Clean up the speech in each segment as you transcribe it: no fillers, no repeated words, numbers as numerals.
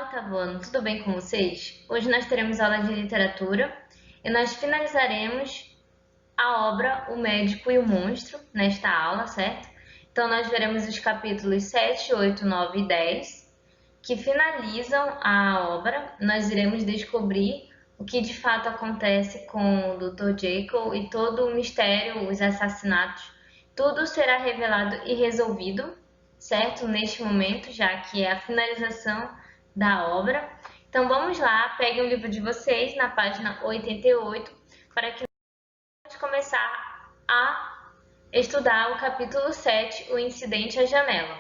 oitavo ano, tudo bem com vocês? Hoje nós teremos aula de literatura e nós finalizaremos a obra O Médico e o Monstro nesta aula, certo? Então nós veremos os capítulos 7, 8, 9 e 10 que finalizam a obra. Nós iremos descobrir o que de fato acontece com o Dr. Jekyll e todo o mistério, os assassinatos, tudo será revelado e resolvido, certo? Neste momento, já que é a finalização da obra. Então vamos lá, peguem o livro de vocês na página 88 para que nós começar a estudar o capítulo 7, o incidente à janela.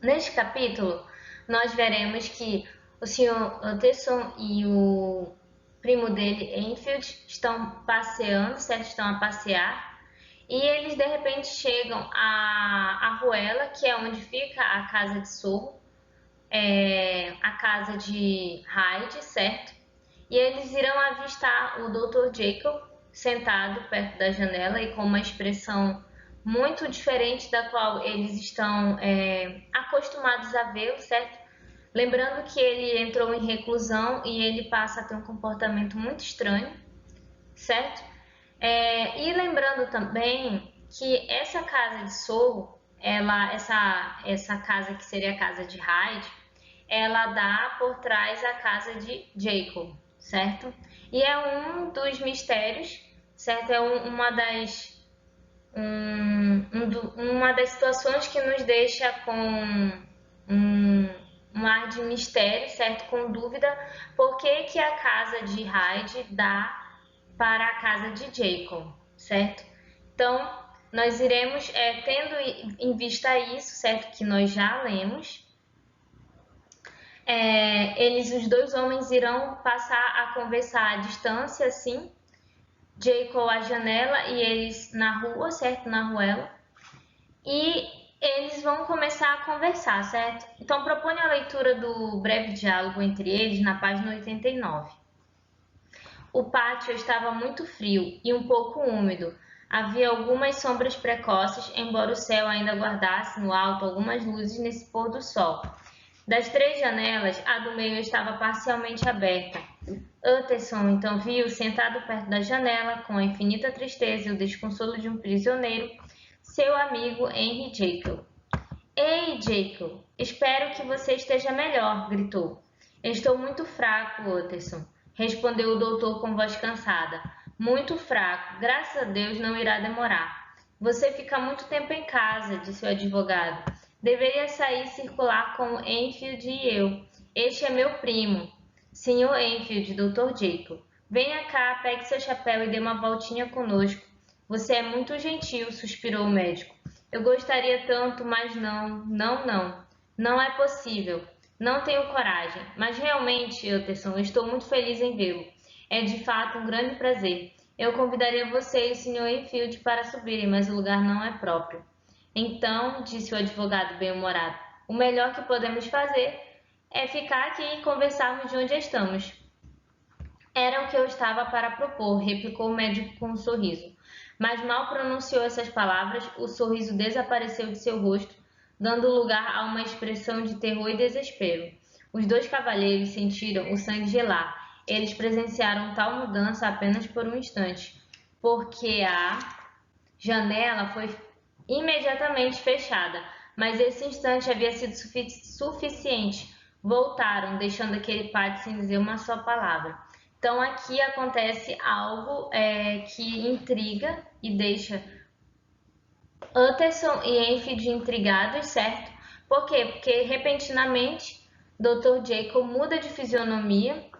Neste capítulo, nós veremos que o Sr. Utterson e o primo dele, Enfield, estão passeando, certo? Estão a passear. E eles de repente chegam à Arruela, que é onde fica a casa de Sorro, a casa de Hyde, certo? E eles irão avistar o Dr. Jekyll sentado perto da janela e com uma expressão muito diferente da qual eles estão acostumados a vê-lo, certo? Lembrando que ele entrou em reclusão e ele passa a ter um comportamento muito estranho, certo? E lembrando também que essa casa de Sorro, essa casa que seria a casa de Hyde, ela dá por trás a casa de Jekyll, certo? E é um dos mistérios, certo? É uma das situações que nos deixa com um ar de mistério, certo? Com dúvida, por que a casa de Hyde dá para a casa de Jekyll, certo? Então, nós iremos, tendo em vista isso, certo? Que nós já lemos, os dois homens irão passar a conversar à distância, assim, Jekyll à janela e eles na rua, certo? Na ruela. E eles vão começar a conversar, certo? Então, proponho a leitura do breve diálogo entre eles na página 89. O pátio estava muito frio e um pouco úmido. Havia algumas sombras precoces, embora o céu ainda guardasse no alto algumas luzes nesse pôr do sol. Das 3 janelas, a do meio estava parcialmente aberta. Utterson então viu, sentado perto da janela, com a infinita tristeza e o desconsolo de um prisioneiro, seu amigo Henry Jekyll. Ei, Jekyll, espero que você esteja melhor, gritou. Estou muito fraco, Utterson, respondeu o doutor com voz cansada. Muito fraco, graças a Deus não irá demorar. Você fica muito tempo em casa, disse o advogado. Deveria sair e circular com Enfield e eu. Este é meu primo. Sr. Enfield, Dr. Jekyll. Venha cá, pegue seu chapéu e dê uma voltinha conosco. Você é muito gentil, suspirou o médico. Eu gostaria tanto, mas não. Não é possível. Não tenho coragem. Mas realmente, Utterson, estou muito feliz em vê-lo. É de fato um grande prazer. Eu convidaria você e o Sr. Enfield para subirem, mas o lugar não é próprio. Então, disse o advogado bem-humorado, o melhor que podemos fazer é ficar aqui e conversarmos de onde estamos. Era o que eu estava para propor, replicou o médico com um sorriso. Mas mal pronunciou essas palavras, o sorriso desapareceu de seu rosto, dando lugar a uma expressão de terror e desespero. Os 2 cavalheiros sentiram o sangue gelar. Eles presenciaram tal mudança apenas por um instante, porque a janela foi imediatamente fechada, mas esse instante havia sido suficiente. Voltaram, deixando aquele pátio sem dizer uma só palavra. Então aqui acontece algo que intriga e deixa Utterson e Enfield intrigados, certo? Por quê? Porque repentinamente Dr. Jekyll muda de fisionomia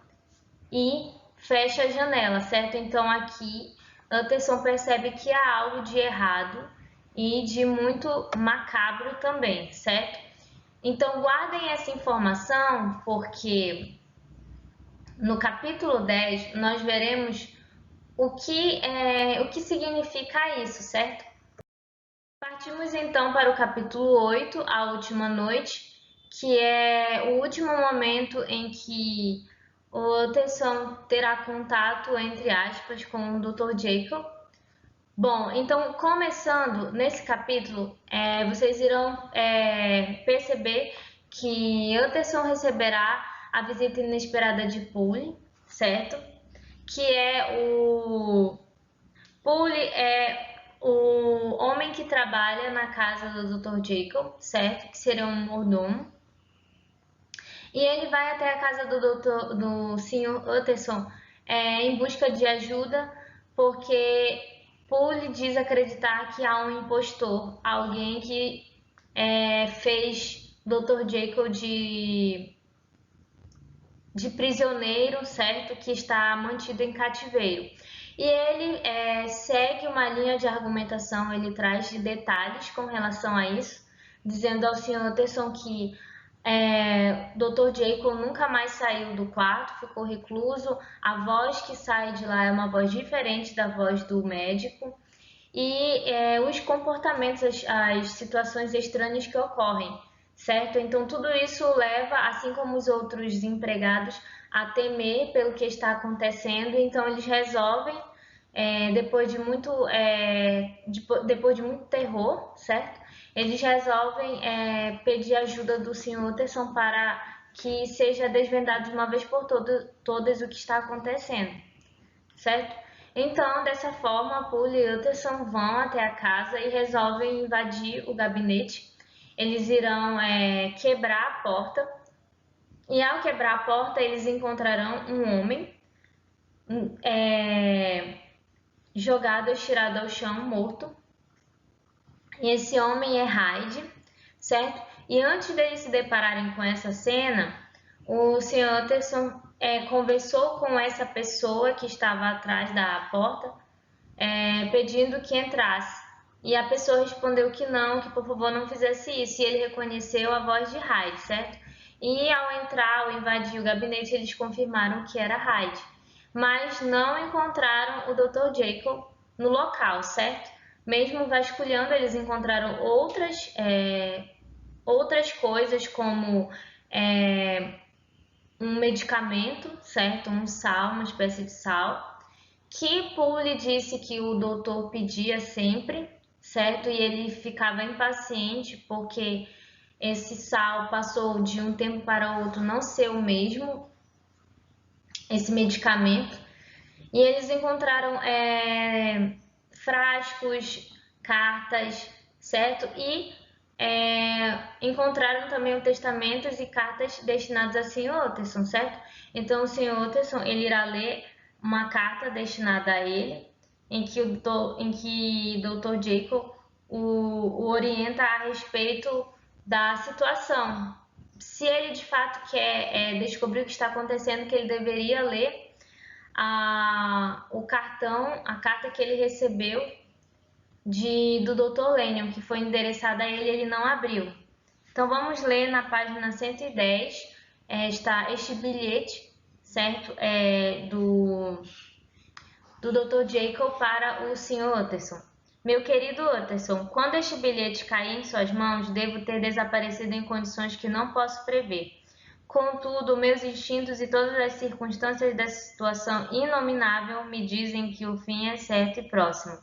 e fecha a janela, certo? Então aqui Utterson percebe que há algo de errado e de muito macabro também, certo? Então guardem essa informação porque no capítulo 10 nós veremos o que significa isso, certo? Partimos então para o capítulo 8, a última noite, que é o último momento em que o Utterson terá contato, entre aspas, com o Dr. Jekyll. Bom, então começando nesse capítulo, vocês irão perceber que Utterson receberá a visita inesperada de Pule, certo? Que é o... Pule é o homem que trabalha na casa do Dr. Jekyll, certo? Que seria um mordomo. E ele vai até a casa do Sr. Utterson em busca de ajuda, porque Pule diz acreditar que há um impostor, alguém que fez Dr. Jekyll de prisioneiro, certo? Que está mantido em cativeiro. E ele segue uma linha de argumentação, ele traz detalhes com relação a isso, dizendo ao Sr. Utterson que Dr. Jekyll nunca mais saiu do quarto, ficou recluso, a voz que sai de lá é uma voz diferente da voz do médico, e os comportamentos, as situações estranhas que ocorrem, certo? Então tudo isso leva, assim como os outros empregados, a temer pelo que está acontecendo. Então eles resolvem, depois de muito terror, certo? Eles resolvem pedir ajuda do Sr. Utterson para que seja desvendado de uma vez por todas o que está acontecendo, certo? Então, dessa forma, Pule e Utterson vão até a casa e resolvem invadir o gabinete. Eles irão quebrar a porta, e ao quebrar a porta, eles encontrarão um homem jogado, estirado ao chão, morto. E esse homem é Hyde, certo? E antes deles se depararem com essa cena, o Sr. Utterson conversou com essa pessoa que estava atrás da porta, pedindo que entrasse. E a pessoa respondeu que não, que por favor não fizesse isso. E ele reconheceu a voz de Hyde, certo? E ao entrar, ao invadir o gabinete, eles confirmaram que era Hyde. Mas não encontraram o Dr. Jekyll no local, certo? Mesmo vasculhando, eles encontraram outras coisas, como um medicamento, certo? Um sal, uma espécie de sal, que Pule disse que o doutor pedia sempre, certo? E ele ficava impaciente porque esse sal passou de um tempo para outro não ser o mesmo, esse medicamento. E eles encontraram frascos, cartas, certo? E encontraram também testamentos e cartas destinadas a Sr. Utterson, certo? Então o Sr. Utterson ele irá ler uma carta destinada a ele, em que Dr. Jekyll o orienta a respeito da situação. Se ele de fato quer descobrir o que está acontecendo, que ele deveria ler a carta que ele recebeu do Dr. Lanyon, que foi endereçada a ele, ele não abriu. Então vamos ler na página 110, está este bilhete, certo? Do Dr. Jekyll para o Sr. Utterson. Meu querido Utterson, quando este bilhete cair em suas mãos, devo ter desaparecido em condições que não posso prever. Contudo, meus instintos e todas as circunstâncias dessa situação inominável me dizem que o fim é certo e próximo.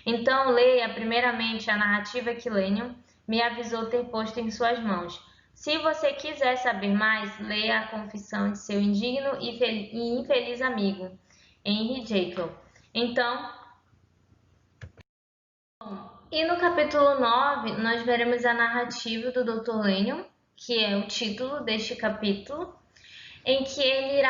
Então leia primeiramente a narrativa que Lanyon me avisou ter posto em suas mãos. Se você quiser saber mais, leia a confissão de seu indigno e infeliz amigo, Henry Jekyll. Então, e no capítulo 9, nós veremos a narrativa do Dr. Lanyon, que é o título deste capítulo, em que ele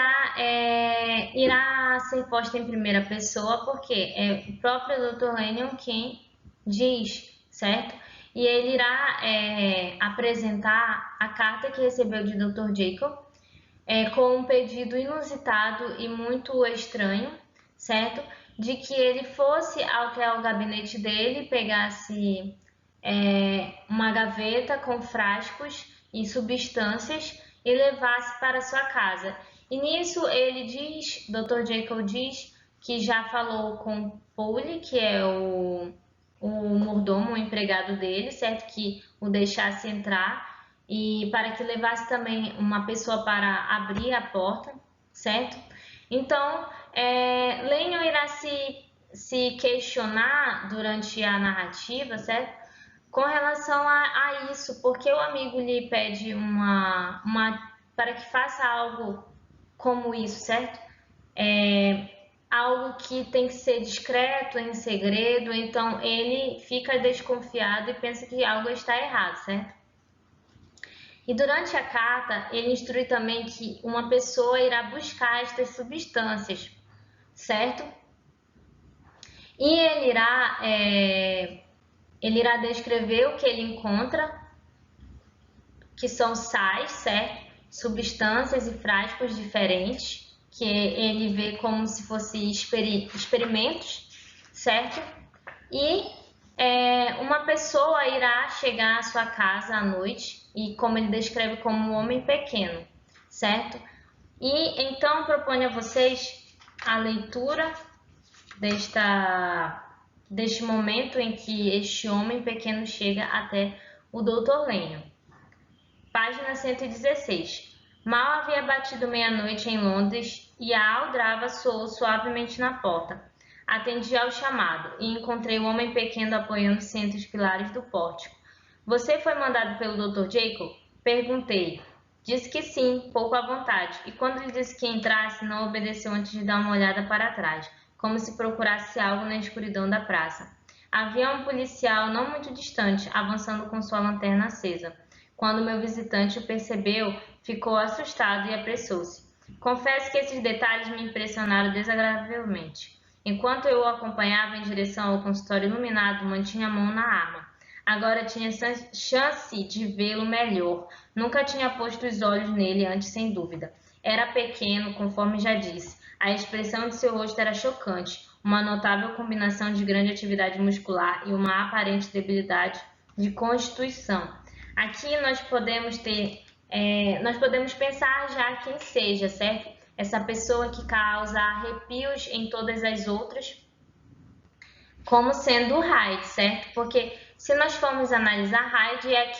irá ser posto em primeira pessoa, porque é o próprio Dr. Lanyon quem diz, certo? E ele irá apresentar a carta que recebeu de Dr. Jekyll, com um pedido inusitado e muito estranho, certo? De que ele fosse até o gabinete dele, pegasse uma gaveta com frascos e substâncias e levasse para sua casa. E nisso ele diz, Dr. Jekyll diz que já falou com Pule, que é o mordomo, o empregado dele, certo? Que o deixasse entrar e para que levasse também uma pessoa para abrir a porta, certo? Então, Lanyon irá se questionar durante a narrativa, certo? Com relação a isso, porque o amigo lhe pede para que faça algo como isso, certo? Algo que tem que ser discreto, em segredo, então ele fica desconfiado e pensa que algo está errado, certo? E durante a carta, ele instrui também que uma pessoa irá buscar estas substâncias, certo? E ele irá descrever o que ele encontra, que são sais, certo? Substâncias e frascos diferentes, que ele vê como se fossem experimentos, certo? E uma pessoa irá chegar à sua casa à noite, e como ele descreve como um homem pequeno, certo? E então proponho a vocês a leitura deste momento em que este homem pequeno chega até o Dr. Lennon. Página 116. Mal havia batido meia-noite em Londres e a aldraba soou suavemente na porta. Atendi ao chamado e encontrei o homem pequeno apoiando-se entre os pilares do pórtico. Você foi mandado pelo Dr. Jacob? Perguntei. Disse que sim, pouco à vontade, e quando lhe disse que entrasse, não obedeceu antes de dar uma olhada para trás, como se procurasse algo na escuridão da praça. Havia um policial não muito distante, avançando com sua lanterna acesa. Quando meu visitante o percebeu, ficou assustado e apressou-se. Confesso que esses detalhes me impressionaram desagradavelmente. Enquanto eu o acompanhava em direção ao consultório iluminado, mantinha a mão na arma. Agora tinha chance de vê-lo melhor. Nunca tinha posto os olhos nele antes, sem dúvida. Era pequeno, conforme já disse. A expressão de seu rosto era chocante, uma notável combinação de grande atividade muscular e uma aparente debilidade de constituição. Aqui nós podemos pensar já quem seja, certo? Essa pessoa que causa arrepios em todas as outras, como sendo o Hyde, certo? Porque se nós formos analisar, Hyde é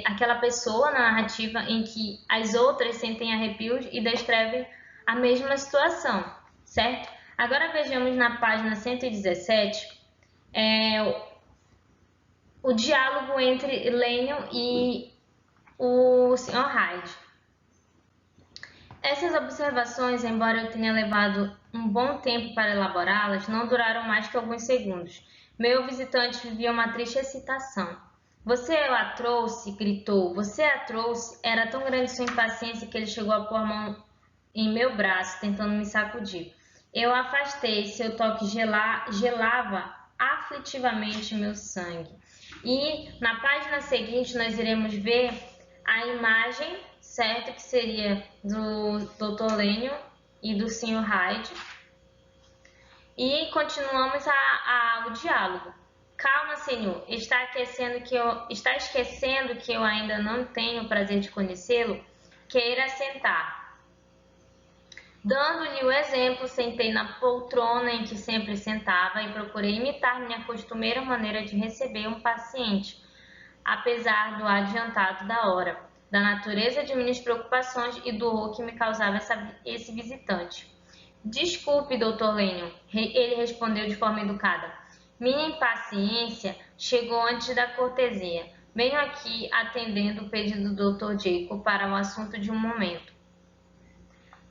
aquela pessoa na narrativa em que as outras sentem arrepios e descrevem a mesma situação, certo? Agora vejamos na página 117 o diálogo entre Lennon e o Sr. Hyde. Essas observações, embora eu tenha levado um bom tempo para elaborá-las, não duraram mais que alguns segundos. Meu visitante vivia uma triste excitação. Você a trouxe? Gritou. Você a trouxe? Era tão grande sua impaciência que ele chegou a pôr a mão em meu braço, tentando me sacudir. Eu a afastei, seu toque gelava aflitivamente meu sangue. E na página seguinte nós iremos ver a imagem, certo, que seria do Dr. Lennon e do Sr. Hyde. E continuamos o diálogo. Calma, senhor, está esquecendo que eu ainda não tenho o prazer de conhecê-lo? Queira sentar. Dando-lhe o exemplo, sentei na poltrona em que sempre sentava e procurei imitar minha costumeira maneira de receber um paciente, apesar do adiantado da hora, da natureza de minhas preocupações e do horror que me causava esse visitante. Desculpe, Dr. Lennon, ele respondeu de forma educada. Minha impaciência chegou antes da cortesia. Venho aqui atendendo o pedido do Dr. Jacob para um assunto de um momento.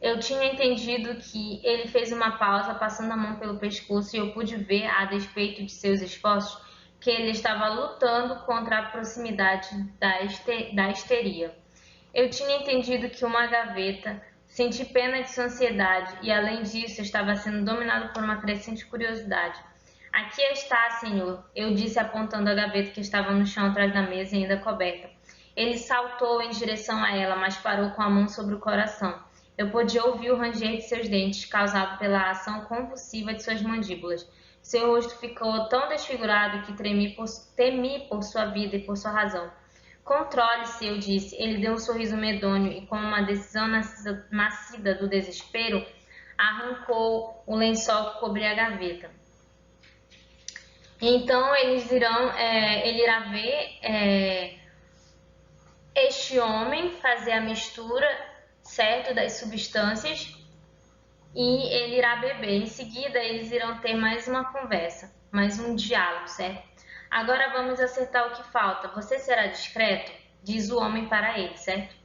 Eu tinha entendido que ele fez uma pausa, passando a mão pelo pescoço, e eu pude ver, a despeito de seus esforços, que ele estava lutando contra a proximidade da histeria. Eu tinha entendido que uma gaveta, senti pena de sua ansiedade e, além disso, estava sendo dominado por uma crescente curiosidade. Aqui está, senhor, eu disse apontando a gaveta que estava no chão atrás da mesa ainda coberta. Ele saltou em direção a ela, mas parou com a mão sobre o coração. Eu podia ouvir o ranger de seus dentes, causado pela ação convulsiva de suas mandíbulas. Seu rosto ficou tão desfigurado que temi por sua vida e por sua razão. Controle-se, eu disse. Ele deu um sorriso medonho e, com uma decisão nascida do desespero, arrancou o lençol que cobria a gaveta. Então, ele irá ver este homem fazer a mistura, certo, das substâncias, e ele irá beber. Em seguida, eles irão ter mais uma conversa, mais um diálogo, certo? Agora vamos acertar o que falta. Você será discreto? Diz o homem para ele, certo?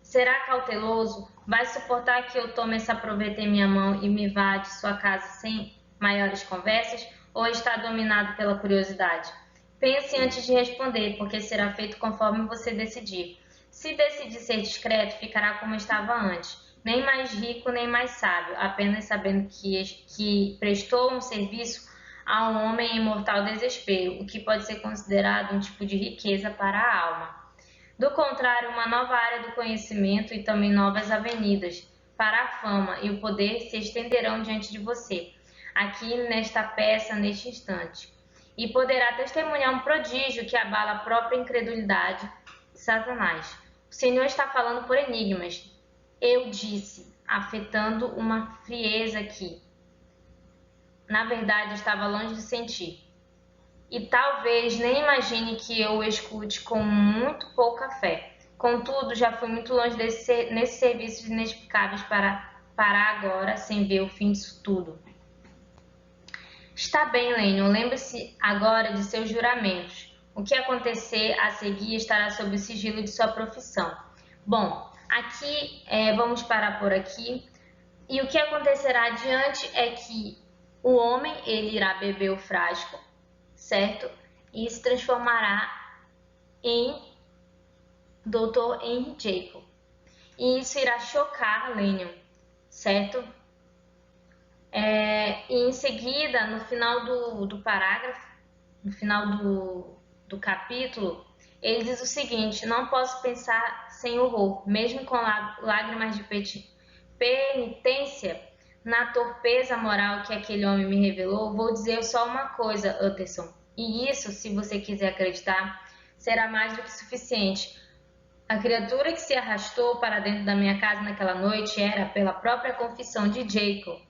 Será cauteloso? Vai suportar que eu tome essa proveta em minha mão e me vá de sua casa sem maiores conversas? Ou está dominado pela curiosidade? Pense antes de responder, porque será feito conforme você decidir. Se decidir ser discreto, ficará como estava antes, nem mais rico nem mais sábio, apenas sabendo que prestou um serviço a um homem em mortal desespero, o que pode ser considerado um tipo de riqueza para a alma. Do contrário, uma nova área do conhecimento e também novas avenidas para a fama e o poder se estenderão diante de você, aqui nesta peça, neste instante, e poderá testemunhar um prodígio que abala a própria incredulidade de Satanás. O Senhor está falando por enigmas. Eu disse, afetando uma frieza que, na verdade, estava longe de sentir. E talvez nem imagine que eu o escute com muito pouca fé. Contudo, já fui muito longe nesses serviços inexplicáveis para parar agora sem ver o fim disso tudo. Está bem, Lennon, lembre-se agora de seus juramentos. O que acontecer a seguir estará sob o sigilo de sua profissão. Bom, aqui vamos parar por aqui. E o que acontecerá adiante é que o homem ele irá beber o frasco, certo? E se transformará em Dr. Henry Jekyll. E isso irá chocar Lennon, certo? E em seguida, no final do parágrafo, no final do capítulo, ele diz o seguinte: não posso pensar sem horror, mesmo com lágrimas de penitência na torpeza moral que aquele homem me revelou, vou dizer só uma coisa, Utterson, e isso, se você quiser acreditar, será mais do que suficiente. A criatura que se arrastou para dentro da minha casa naquela noite era, pela própria confissão de Jacob,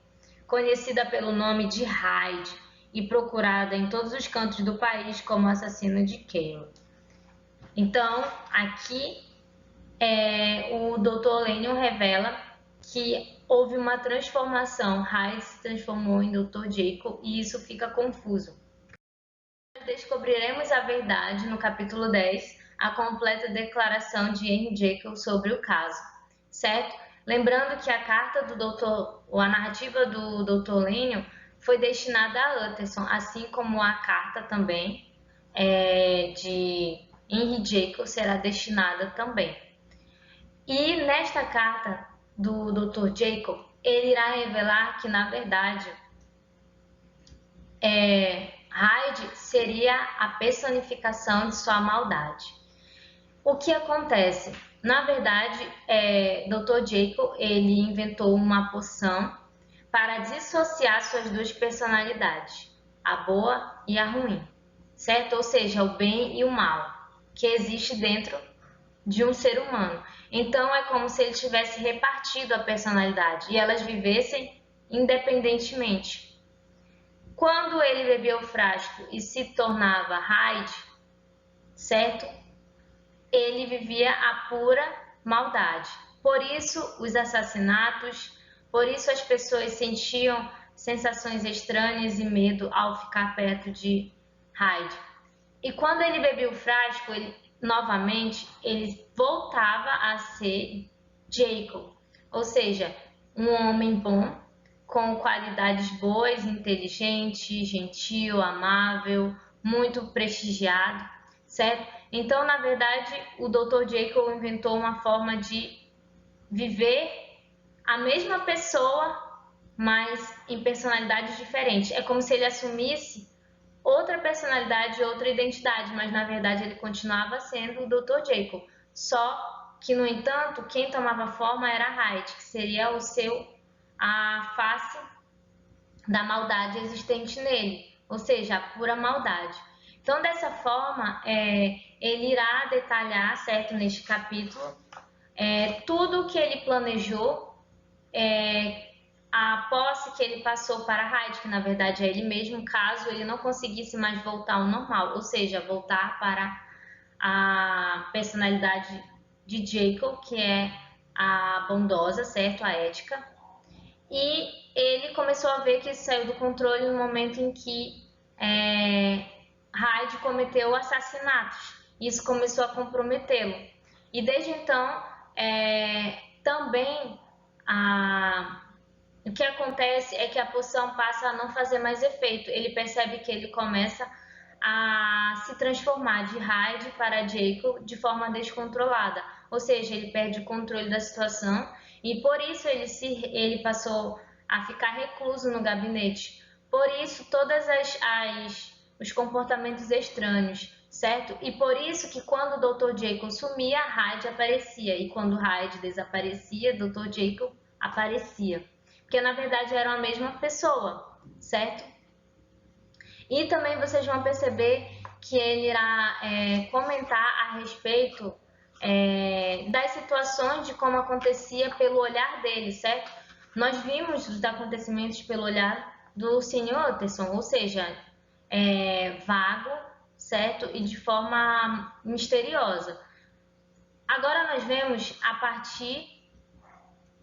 conhecida pelo nome de Hyde e procurada em todos os cantos do país como assassino de Cale. Então, aqui o Dr. Lennon revela que houve uma transformação. Hyde se transformou em Dr. Jekyll e isso fica confuso. Descobriremos a verdade no capítulo 10, a completa declaração de Henry Jekyll sobre o caso, certo? Lembrando que a carta do Dr. ou a narrativa do Dr. Lennon foi destinada a Utterson, assim como a carta também de Henry Jekyll será destinada também. E nesta carta do Dr. Jekyll, ele irá revelar que, na verdade, Hyde seria a personificação de sua maldade. O que acontece? Na verdade, Dr. Jekyll ele inventou uma poção para dissociar suas duas personalidades, a boa e a ruim, certo? Ou seja, o bem e o mal, que existe dentro de um ser humano. Então, é como se ele tivesse repartido a personalidade e elas vivessem independentemente. Quando ele bebia o frasco e se tornava Hyde, certo? Ele vivia a pura maldade. Por isso, os assassinatos, por isso as pessoas sentiam sensações estranhas e medo ao ficar perto de Hyde. E quando ele bebia o frasco, novamente, ele voltava a ser Jacob, ou seja, um homem bom, com qualidades boas, inteligente, gentil, amável, muito prestigiado, certo? Então, na verdade, o Dr. Jekyll inventou uma forma de viver a mesma pessoa, mas em personalidades diferentes. É como se ele assumisse outra personalidade, outra identidade, mas na verdade ele continuava sendo o Dr. Jekyll. Só que, no entanto, quem tomava forma era Hyde, que seria a face da maldade existente nele, ou seja, a pura maldade. Então, dessa forma, ele irá detalhar, certo, neste capítulo, tudo o que ele planejou, a posse que ele passou para Hyde, que na verdade é ele mesmo, caso ele não conseguisse mais voltar ao normal, ou seja, voltar para a personalidade de Jekyll, que é a bondosa, certo, a ética. E ele começou a ver que isso saiu do controle no momento em que Hyde cometeu assassinatos. Isso começou a comprometê-lo. E desde então, também o que acontece é que a poção passa a não fazer mais efeito. Ele percebe que ele começa a se transformar de Hyde para Jacob de forma descontrolada. Ou seja, ele perde o controle da situação e por isso ele passou a ficar recluso no gabinete. Por isso, todos os comportamentos estranhos, certo? E por isso que quando o Dr. Jacob sumia, Hyde aparecia. E quando Hyde desaparecia, Dr. Jacob aparecia. Porque na verdade eram a mesma pessoa, certo? E também vocês vão perceber que ele irá comentar a respeito das situações de como acontecia pelo olhar dele, certo? Nós vimos os acontecimentos pelo olhar do Sr. Utterson, ou seja, vago, certo? E de forma misteriosa. Agora nós vemos a partir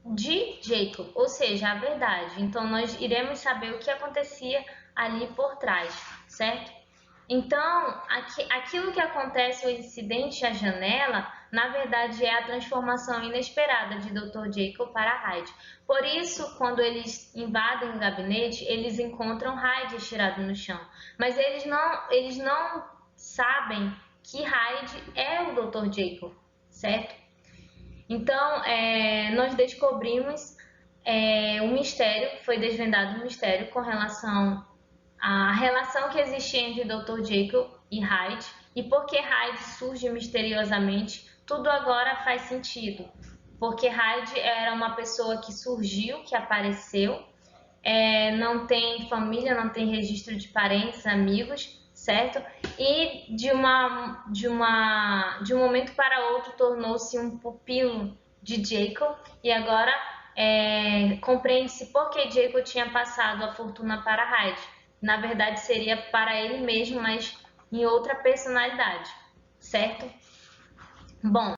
de Jacob, ou seja, a verdade. Então nós iremos saber o que acontecia ali por trás, certo? Então, aquilo que acontece, o incidente à janela, na verdade é a transformação inesperada de Dr. Jacob para Hyde. Por isso, quando eles invadem o gabinete, eles encontram Hyde estirado no chão. Mas eles não sabem que Hyde é o Dr. Jacob, certo? Então, nós descobrimos o mistério, foi desvendado o mistério com relação à relação que existia entre Dr. Jacob e Hyde e por que Hyde surge misteriosamente. Tudo agora faz sentido, porque Hyde era uma pessoa que surgiu, que apareceu, não tem família, não tem registro de parentes, amigos, certo? E de um momento para outro tornou-se um pupilo de Jacob e agora compreende-se por que Jacob tinha passado a fortuna para Hyde. Na verdade seria para ele mesmo, mas em outra personalidade, certo? Bom,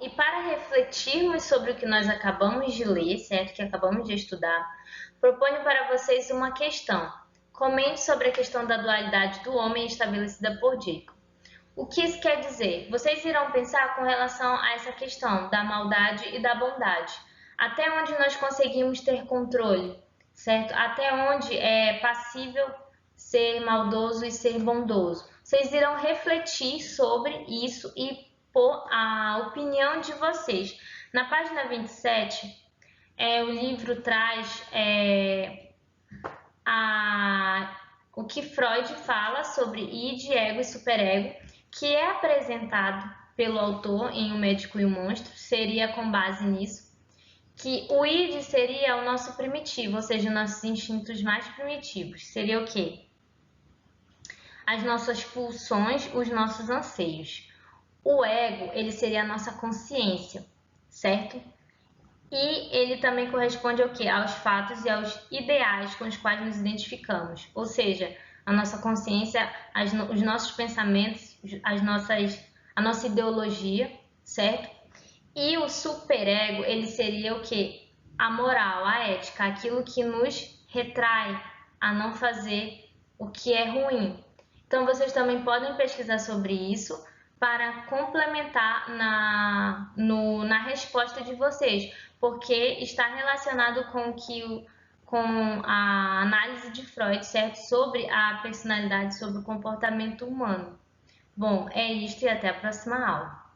e para refletirmos sobre o que nós acabamos de ler, certo? Que acabamos de estudar, proponho para vocês uma questão. Comente sobre a questão da dualidade do homem estabelecida por Jacob. O que isso quer dizer? Vocês irão pensar com relação a essa questão da maldade e da bondade. Até onde nós conseguimos ter controle, certo? Até onde é passível ser maldoso e ser bondoso. Vocês irão refletir sobre isso e pôr a opinião de vocês. Na página 27, o livro traz o que Freud fala sobre id, ego e superego, que é apresentado pelo autor em O Médico e o Monstro, seria com base nisso, que o id seria o nosso primitivo, ou seja, nossos instintos mais primitivos. Seria o quê? As nossas pulsões, os nossos anseios. O ego, ele seria a nossa consciência, certo? E ele também corresponde ao quê? Aos fatos e aos ideais com os quais nos identificamos. Ou seja, a nossa consciência, os nossos pensamentos, a nossa ideologia, certo? E o superego, ele seria o quê? A moral, a ética, aquilo que nos retrai a não fazer o que é ruim. Então, vocês também podem pesquisar sobre isso para complementar na resposta de vocês, porque está relacionado com a análise de Freud, certo? Sobre a personalidade, sobre o comportamento humano. Bom, é isto e até a próxima aula.